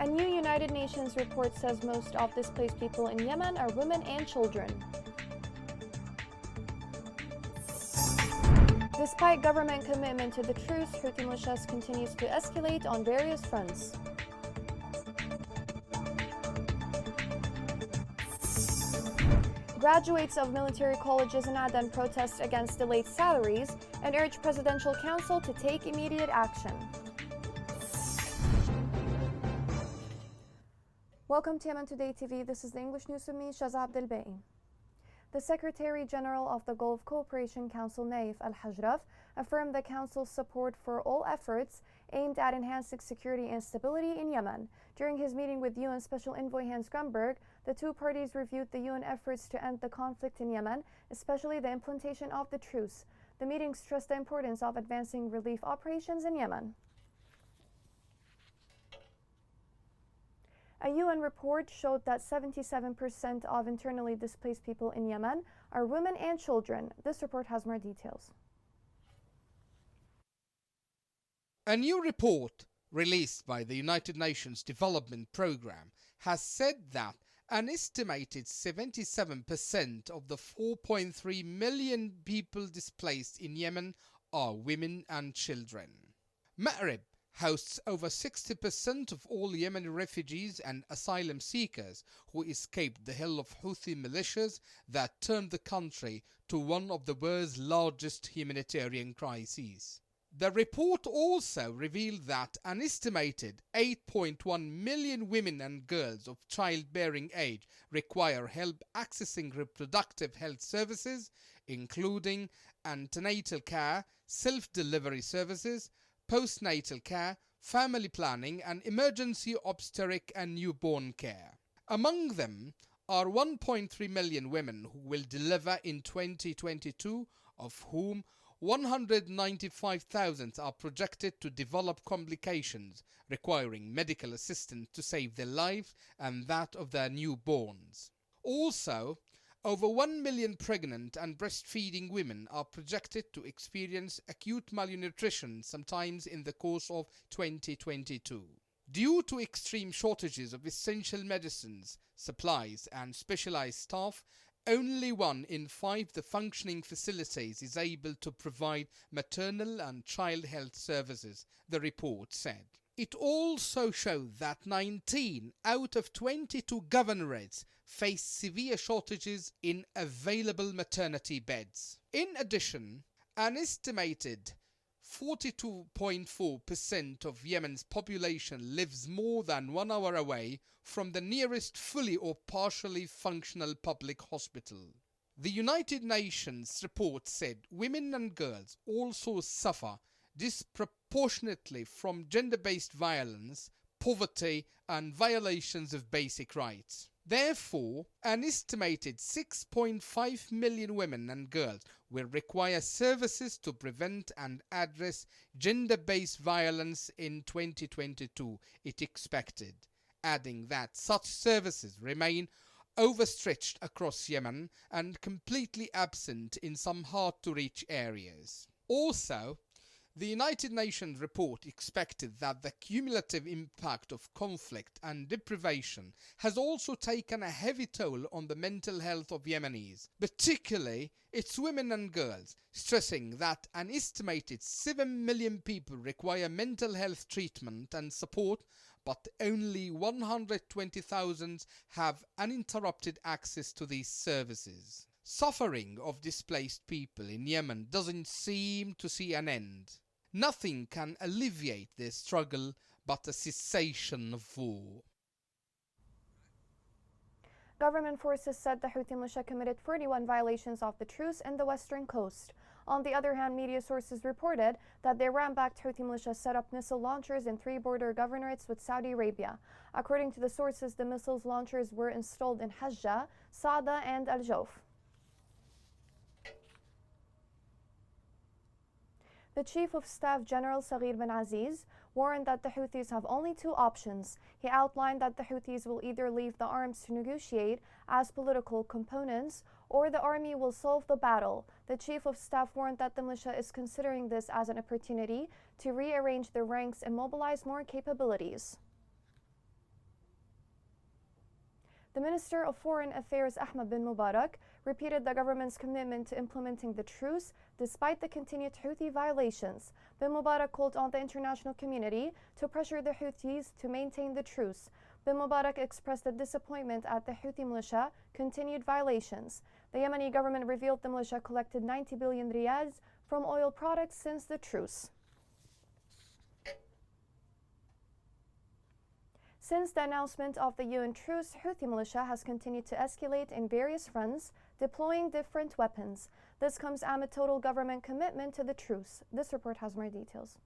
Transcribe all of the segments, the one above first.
A new United Nations report says most of displaced people in Yemen are women and children. Despite government commitment to the truce, Houthi militias continues to escalate on various fronts. Graduates of military colleges in Aden protest against delayed salaries and urge Presidential Council to take immediate action. Welcome to Yemen Today TV. This is the English news with me, Shaza Abdelbaei. The Secretary General of the Gulf Cooperation Council, Naif Al-Hajraf, affirmed the Council's support for all efforts aimed at enhancing security and stability in Yemen. During his meeting with UN Special Envoy Hans Grunberg, the two parties reviewed the UN efforts to end the conflict in Yemen, especially the implementation of the truce. The meeting stressed the importance of advancing relief operations in Yemen. A UN report showed that 77% of internally displaced people in Yemen are women and children. This report has more details. A new report released by the United Nations Development Programme has said that an estimated 77% of the 4.3 million people displaced in Yemen are women and children. Ma'rib hosts over 60% of all Yemeni refugees and asylum seekers who escaped the hell of Houthi militias that turned the country to one of the world's largest humanitarian crises. The report also revealed that an estimated 8.1 million women and girls of childbearing age require help accessing reproductive health services, including antenatal care, self-delivery services, postnatal care, family planning, and emergency obstetric and newborn care. Among them are 1.3 million women who will deliver in 2022, of whom 195,000 are projected to develop complications requiring medical assistance to save their life and that of their newborns. Also, over 1 million pregnant and breastfeeding women are projected to experience acute malnutrition sometimes in the course of 2022. Due to extreme shortages of essential medicines, supplies, and specialized staff, only 1 in 5 the functioning facilities is able to provide maternal and child health services, the report said. It also showed that 19 out of 22 governorates face severe shortages in available maternity beds. In addition, an estimated 42.4% of Yemen's population lives more than 1 hour away from the nearest fully or partially functional public hospital. The United Nations report said women and girls also suffer disproportionately from gender-based violence, poverty, and violations of basic rights. Therefore, an estimated 6.5 million women and girls will require services to prevent and address gender-based violence in 2022, it expected, adding that such services remain overstretched across Yemen and completely absent in some hard-to-reach areas. Also, the United Nations report expected that the cumulative impact of conflict and deprivation has also taken a heavy toll on the mental health of Yemenis, particularly its women and girls, stressing that an estimated 7 million people require mental health treatment and support, but only 120,000 have uninterrupted access to these services. Suffering of displaced people in Yemen doesn't seem to see an end. Nothing can alleviate their struggle but a cessation of war. Government forces said the Houthi militia committed 41 violations of the truce in the western coast. On the other hand, media sources reported that the Iran-backed Houthi militia set up missile launchers in 3 border governorates with Saudi Arabia. According to the sources, the missiles launchers were installed in Hajjah, Saada, and Al-Jawf. The Chief of Staff General Saghir bin Aziz warned that the Houthis have only 2 options. He outlined that the Houthis will either leave the arms to negotiate as political components or the army will solve the battle. The Chief of Staff warned that the militia is considering this as an opportunity to rearrange their ranks and mobilize more capabilities. The Minister of Foreign Affairs, Ahmed bin Mubarak, repeated the government's commitment to implementing the truce despite the continued Houthi violations. Bin Mubarak called on the international community to pressure the Houthis to maintain the truce. Bin Mubarak expressed a disappointment at the Houthi militia continued violations. The Yemeni government revealed the militia collected 90 billion riyals from oil products since the truce. Since the announcement of the UN truce, Houthi militia has continued to escalate in various fronts, deploying different weapons. This comes amid total government commitment to the truce. This report has more details.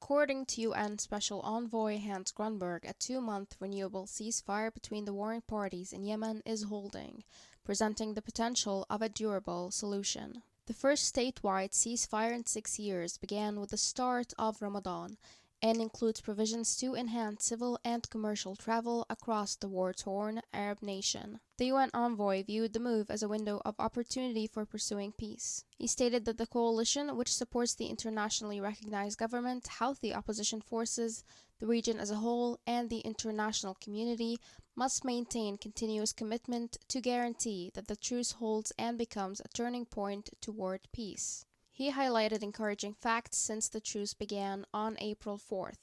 According to UN Special Envoy Hans Grunberg, a 2-month renewable ceasefire between the warring parties in Yemen is holding, presenting the potential of a durable solution. The first statewide ceasefire in 6 years began with the start of Ramadan and includes provisions to enhance civil and commercial travel across the war-torn Arab nation. The UN envoy viewed the move as a window of opportunity for pursuing peace. He stated that the coalition, which supports the internationally recognized government, Houthi opposition forces, the region as a whole, and the international community, must maintain continuous commitment to guarantee that the truce holds and becomes a turning point toward peace. He highlighted encouraging facts since the truce began on April 4th,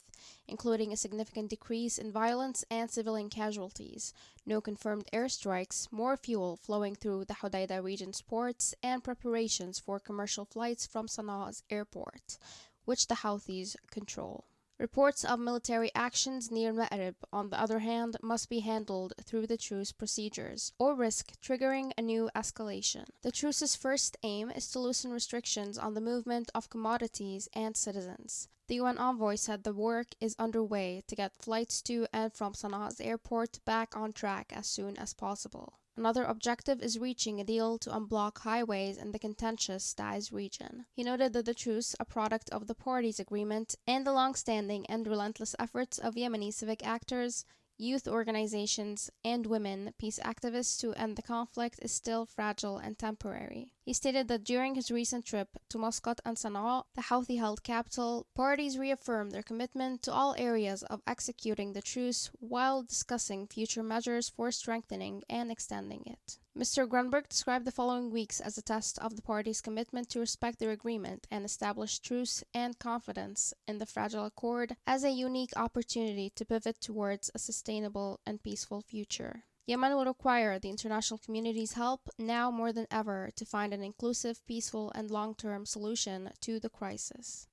including a significant decrease in violence and civilian casualties, no confirmed airstrikes, more fuel flowing through the Hodeidah region's ports, and preparations for commercial flights from Sanaa's airport, which the Houthis control. Reports of military actions near Ma'rib, on the other hand, must be handled through the truce procedures, or risk triggering a new escalation. The truce's first aim is to loosen restrictions on the movement of commodities and citizens. The UN envoy said the work is underway to get flights to and from Sanaa's airport back on track as soon as possible. Another objective is reaching a deal to unblock highways in the contentious Taiz region. He noted that the truce, a product of the parties' agreement and the long-standing and relentless efforts of Yemeni civic actors, youth organizations, and women peace activists to end the conflict, is still fragile and temporary. He stated that during his recent trip to Muscat and Sanaa, the Houthi-held capital, parties reaffirmed their commitment to all areas of executing the truce while discussing future measures for strengthening and extending it. Mr. Grunberg described the following weeks as a test of the parties' commitment to respect their agreement and establish truce and confidence in the fragile accord as a unique opportunity to pivot towards a sustainable and peaceful future. Yemen will require the international community's help now more than ever to find an inclusive, peaceful, and long-term solution to the crisis.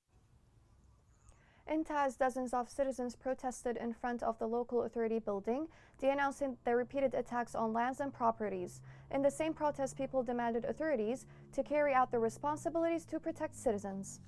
In Taiz, dozens of citizens protested in front of the local authority building, denouncing the repeated attacks on lands and properties. In the same protest, people demanded authorities to carry out their responsibilities to protect citizens.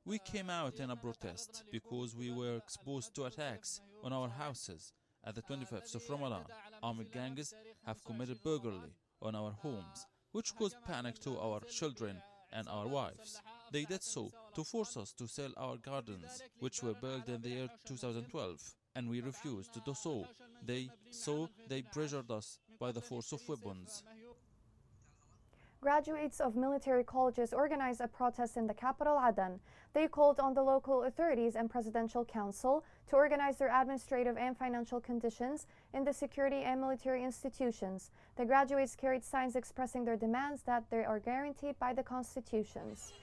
We came out in a protest because we were exposed to attacks on our houses. At the 25th of Ramadan, armed gangs have committed burglary on our homes, which caused panic to our children and our wives. They did so to force us to sell our gardens, which were built in the year 2012, and we refused to do so. They pressured us by the force of weapons. Graduates of military colleges organized a protest in the capital, Aden. They called on the local authorities and Presidential Council to organize their administrative and financial conditions in the security and military institutions. The graduates carried signs expressing their demands that they are guaranteed by the constitutions.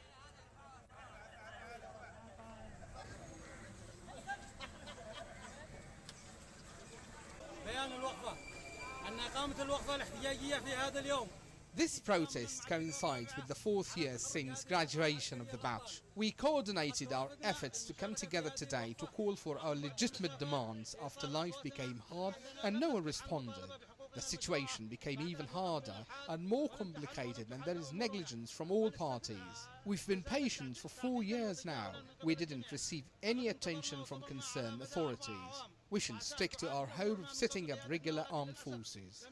This protest coincides with the 4th year since graduation of the batch. We coordinated our efforts to come together today to call for our legitimate demands after life became hard and no one responded. The situation became even harder and more complicated, and there is negligence from all parties. We've been patient for 4 years now. We didn't receive any attention from concerned authorities. We should stick to our hope of setting up regular armed forces.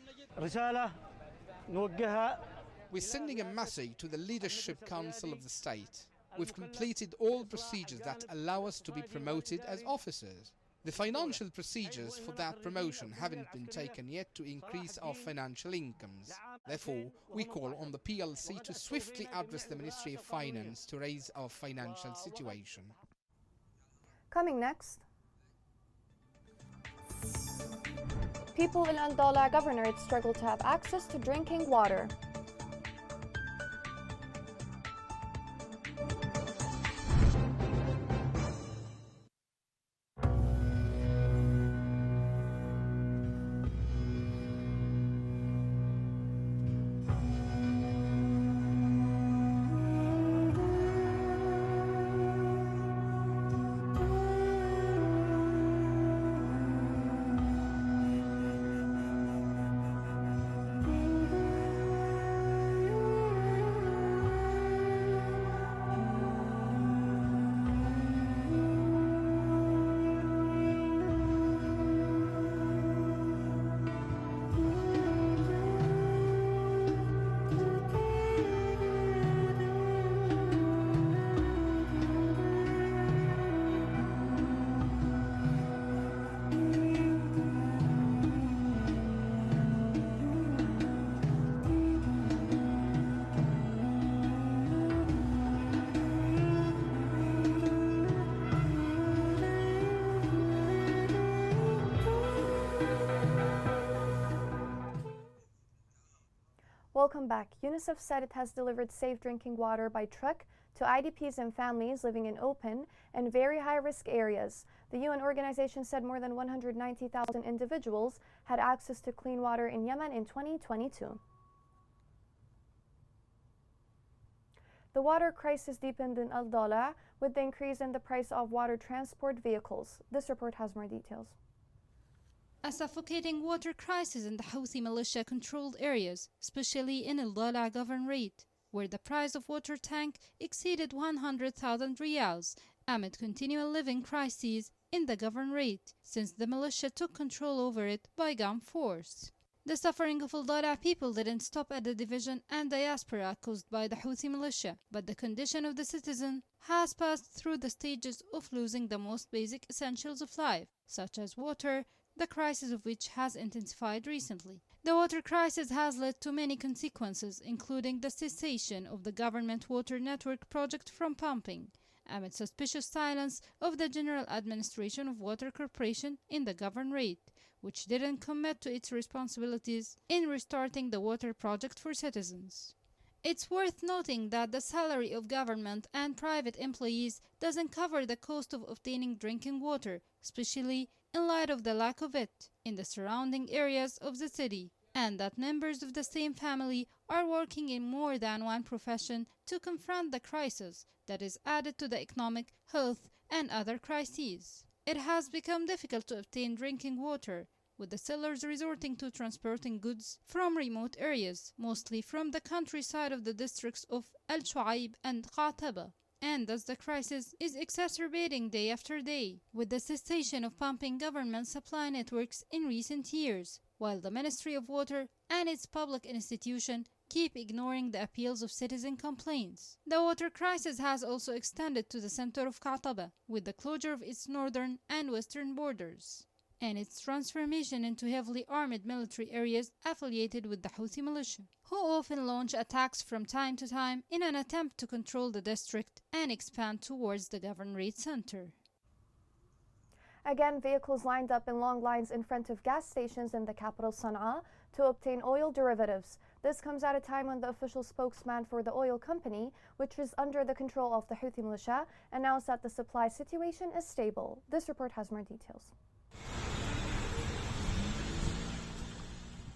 We're sending a message to the Leadership Council of the state. We've completed all procedures that allow us to be promoted as officers. The financial procedures for that promotion haven't been taken yet to increase our financial incomes. Therefore, we call on the PLC to swiftly address the Ministry of Finance to raise our financial situation. Coming next. People in Andola Governorate struggle to have access to drinking water. Welcome back. UNICEF said it has delivered safe drinking water by truck to IDPs and families living in open and very high-risk areas. The UN organization said more than 190,000 individuals had access to clean water in Yemen in 2022. The water crisis deepened in Al Dala with the increase in the price of water transport vehicles. This report has more details. A suffocating water crisis in the Houthi militia-controlled areas, especially in Al Dala Governorate, where the price of water tank exceeded 100,000 riyals amid continual living crises in the governorate since the militia took control over it by gun force. The suffering of Al Dala people didn't stop at the division and diaspora caused by the Houthi militia, but the condition of the citizen has passed through the stages of losing the most basic essentials of life, such as water, the crisis of which has intensified recently. The water crisis has led to many consequences, including the cessation of the government water network project from pumping, amid suspicious silence of the General Administration of Water Corporation in the governorate, which didn't commit to its responsibilities in restarting the water project for citizens. It's worth noting that the salary of government and private employees doesn't cover the cost of obtaining drinking water, especially in light of the lack of it in the surrounding areas of the city, and that members of the same family are working in more than one profession to confront the crisis that is added to the economic, health, and other crises. It has become difficult to obtain drinking water, with the sellers resorting to transporting goods from remote areas, mostly from the countryside of the districts of Al-Shu'aib and Qataba. And thus the crisis is exacerbating day after day, with the cessation of pumping government supply networks in recent years, while the Ministry of Water and its public institution keep ignoring the appeals of citizen complaints. The water crisis has also extended to the center of Qataba, with the closure of its northern and western borders, and its transformation into heavily armed military areas affiliated with the Houthi militia, who often launch attacks from time to time in an attempt to control the district and expand towards the governorate center. Again, vehicles lined up in long lines in front of gas stations in the capital Sana'a to obtain oil derivatives. This comes at a time when the official spokesman for the oil company, which is under the control of the Houthi militia, announced that the supply situation is stable. This report has more details.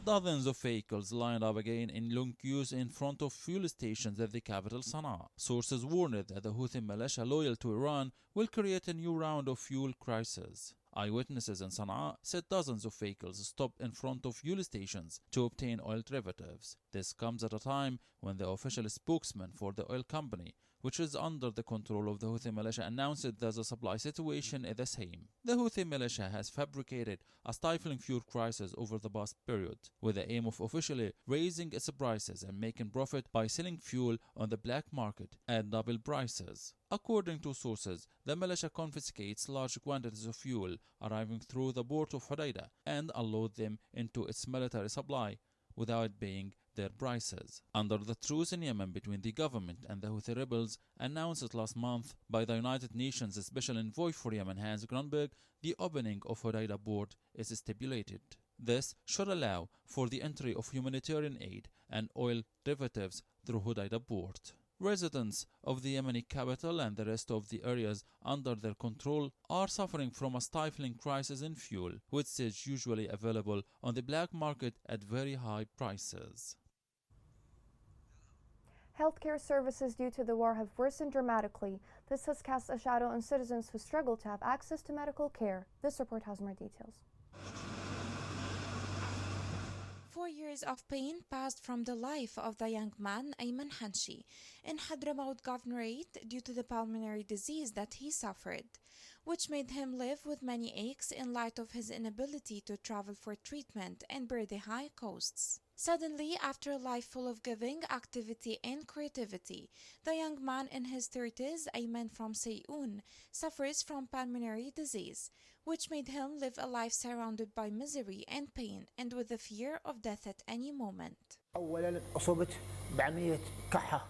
Dozens of vehicles lined up again in long queues in front of fuel stations at the capital Sana'a. Sources warned that the Houthi militia loyal to Iran will create a new round of fuel crisis. Eyewitnesses in Sana'a said dozens of vehicles stopped in front of fuel stations to obtain oil derivatives. This comes at a time when the official spokesman for the oil company, which is under the control of the Houthi militia, announced that the supply situation is the same. The Houthi militia has fabricated a stifling fuel crisis over the past period, with the aim of officially raising its prices and making profit by selling fuel on the black market at double prices. According to sources, the militia confiscates large quantities of fuel arriving through the port of Hodeida and unload them into its military supply without paying their prices. Under the truce in Yemen between the government and the Houthi rebels announced last month by the United Nations Special Envoy for Yemen, Hans Grunberg, the opening of Hodeida port is stipulated. This should allow for the entry of humanitarian aid and oil derivatives through Hodeida port. Residents of the Yemeni capital and the rest of the areas under their control are suffering from a stifling crisis in fuel, which is usually available on the black market at very high prices. Healthcare services due to the war have worsened dramatically. This has cast a shadow on citizens who struggle to have access to medical care. This report has more details. 4 years of pain passed from the life of the young man Ayman Hanshi in Hadramaut Governorate due to the pulmonary disease that he suffered, which made him live with many aches in light of his inability to travel for treatment and bear the high costs. Suddenly, after a life full of giving, activity and creativity, the young man in his 30s, Ayman from Sayoun, suffers from pulmonary disease, which made him live a life surrounded by misery and pain and with the fear of death at any moment.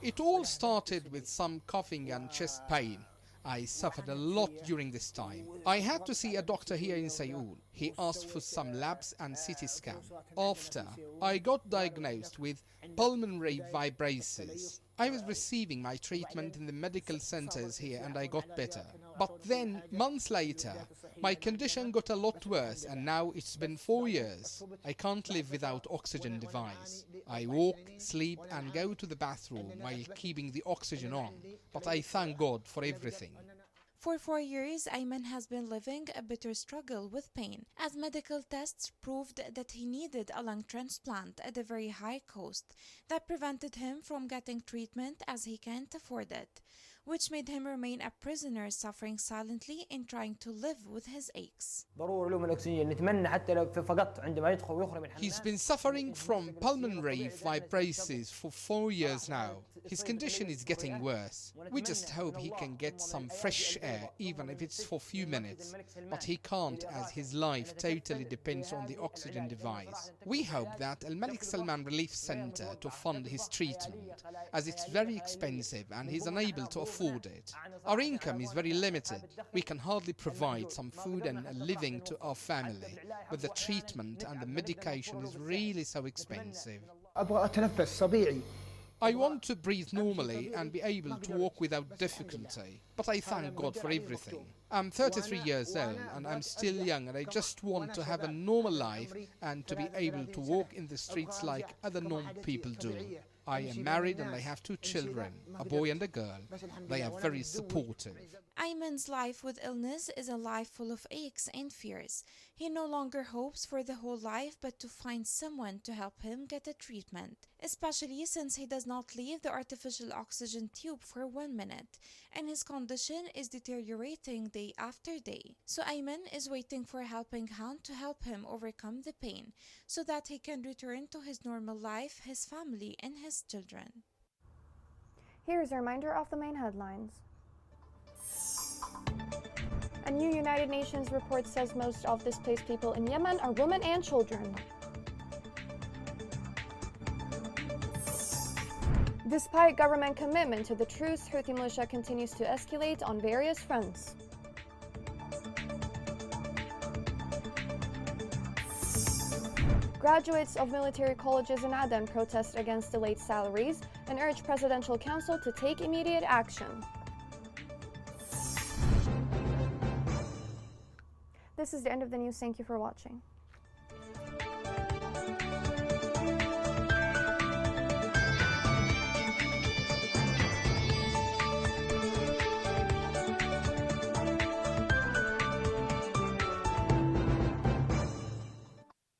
It all started with some coughing and chest pain. I suffered a lot during this time. I had to see a doctor here in Sayoun. He asked for some labs and CT scan. After, I got diagnosed with pulmonary fibrosis. I was receiving my treatment in the medical centers here and I got better. But then, months later, my condition got a lot worse and now it's been 4 years. I can't live without oxygen device. I walk, sleep and go to the bathroom while keeping the oxygen on. But I thank God for everything. For 4 years, Ayman has been living a bitter struggle with pain, as medical tests proved that he needed a lung transplant at a very high cost that prevented him from getting treatment as he can't afford it, which made him remain a prisoner suffering silently and trying to live with his aches. He's been suffering from pulmonary fibrosis for 4 years now. His condition is getting worse. We just hope he can get some fresh air, even if it's for a few minutes. But he can't, as his life totally depends on the oxygen device. We hope that Al Malik Salman Relief Center to fund his treatment, as it's very expensive and he's unable to afford it. Our income is very limited. We can hardly provide some food and a living to our family, but the treatment and the medication is really so expensive. I want to breathe normally and be able to walk without difficulty, but I thank God for everything. I'm 33 years old and I'm still young and I just want to have a normal life and to be able to walk in the streets like other normal people do. I am married and I have 2 children, a boy and a girl. They are very supportive. Ayman's life with illness is a life full of aches and fears. He no longer hopes for the whole life but to find someone to help him get a treatment, especially since he does not leave the artificial oxygen tube for 1 minute and his condition is deteriorating day after day. So Ayman is waiting for a helping hand to help him overcome the pain so that he can return to his normal life, his family and his children. Here's a reminder of the main headlines. A new United Nations report says most of displaced people in Yemen are women and children. Despite government commitment to the truce, Houthi militia continues to escalate on various fronts. Graduates of military colleges in Aden protest against delayed salaries and urge Presidential Council to take immediate action. This is the end of the news. Thank you for watching.